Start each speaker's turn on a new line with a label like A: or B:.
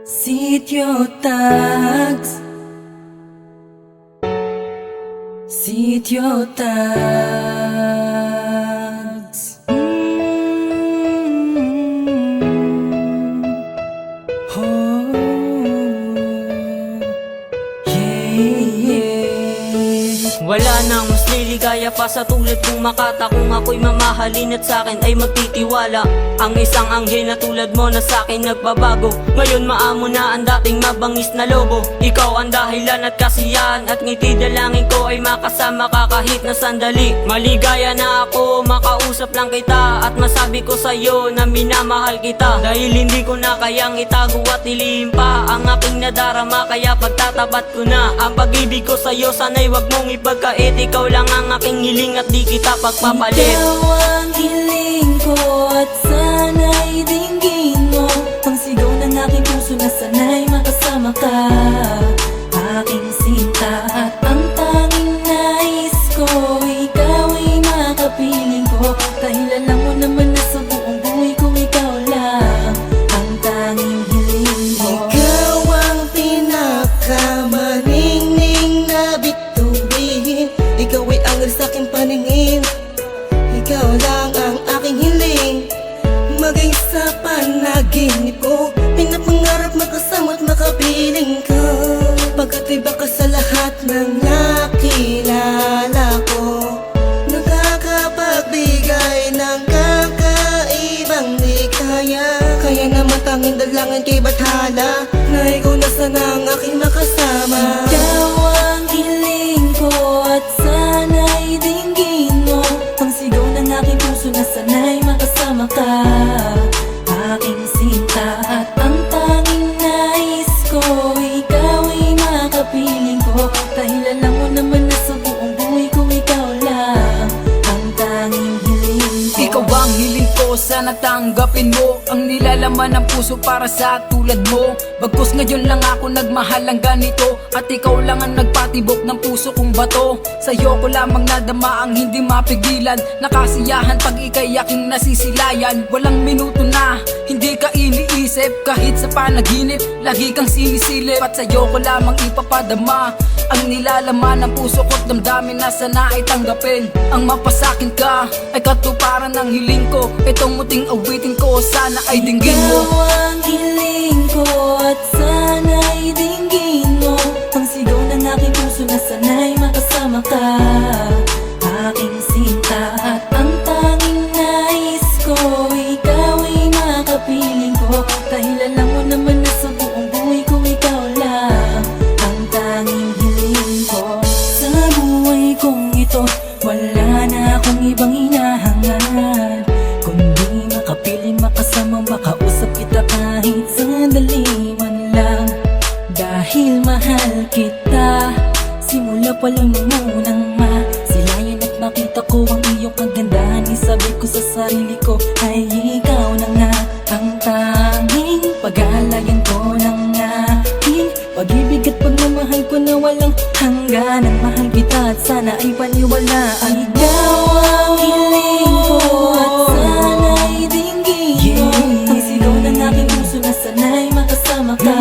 A: Sitio Tags, Sitio Tags. Oh, yeah.
B: Wala nang mas liligaya pa sa tulad kong Makata kung ako'y mamahalin at sa'kin ay magtitiwala. Ang isang anghel na tulad mo na sa'kin nagbabago. Ngayon maamo na ang dating mabangis na lobo. Ikaw ang dahilan at kasiyahan at ngiti dalangin ko ay makasama ka kahit na sandali. Maligaya na ako, makausap lang kita at masabi ko sa'yo na minamahal kita. Dahil hindi ko na kayang itago at ilihim pa ang aking nadarama, kaya pagtatapat ko na ang pag-ibig ko sa'yo. Sana'y wag mong ipagkait, ikaw lang ang aking hiling at di kita pagpapalit.
A: Ikaw ang hiling ko at sana'y dinggin mo ang sigaw ng aking puso na sana'y makasama ka, aking sinta. At ang tanging nais ko, ikaw ay makapiling ko. Dahil alam mo naman na sa buong buhay ko ikaw lang ang tanging hiling ko.
C: Ikaw ang pinakamaningning na bituin. Ikaw ay angal sa'king paningin. Ikaw lang ang aking hiling. Maging sa panaginip ko, pinapangarap makasama at makapiling ka. Pagkat iba ka sa lahat ng nakilala ko, nakakapagbigay ng kakaibang likaya. Kaya naman tanging dalangin kay Bathala na ikaw na sana ang aking makasama.
A: Ikaw ang hiling ko at sana'y dinggin mo ang sigaw ng aking puso na sana'y makasama ka, aking sinta. At ang tanging nais ko, ikaw ay makapiling ko. Dahil alam mo naman na sa buong buhay ko ikaw lang ang tanging hiling ko.
D: Ikaw ang hiling ko, sana tanggapin mo ang nilalaman ng puso para sa tulad mo. Bagkus ngayon lang ako nagmahal ng ganito, at ikaw lang ang nagpatibok ng puso kong bato. Sa'yo ko lamang nadama ang hindi mapigilan, nakasiyahan pag ika'y aking nasisilayan. Walang minuto na hindi ka iniisip, kahit sa panaginip lagi kang sinisilip. At sa'yo ko lamang ipapadama ang nilalaman ng puso ko't damdamin na sana ay tanggapin. Ang mapasakin ka ay katuparan ng hiling ko. Itong muting awitin ko, sana ay dinggin mo.
A: Ikaw ang hiling ko at sana'y dinggin mo ang sigaw ng aking puso na sana'y makasama ka, aking sinta. At ang tanging nais ko, ikaw ay makapiling ko. Dahil alam mo naman na sa buong buhay ko ikaw lang ang tanging hiling ko. Sa buhay kong ito, wala na akong ibang hinahangad kundi makapiling, makasama, makausap kita kahit sandali man lang. Dahil mahal kita, simula pa lang munang masilayan at makita ko ang iyong kagandahan. Isabi ko sa sarili ko ay ikaw na nga ang tanging pag-aalayan ko ng aking pag-ibig at pagmamahal ko na walang hangganan. Mahal kita at sana ay paniwalaan mo. Ikaw ang hiling ko at sana'y dinggin mo ang sigaw ng aking puso na sana'y makasama ka,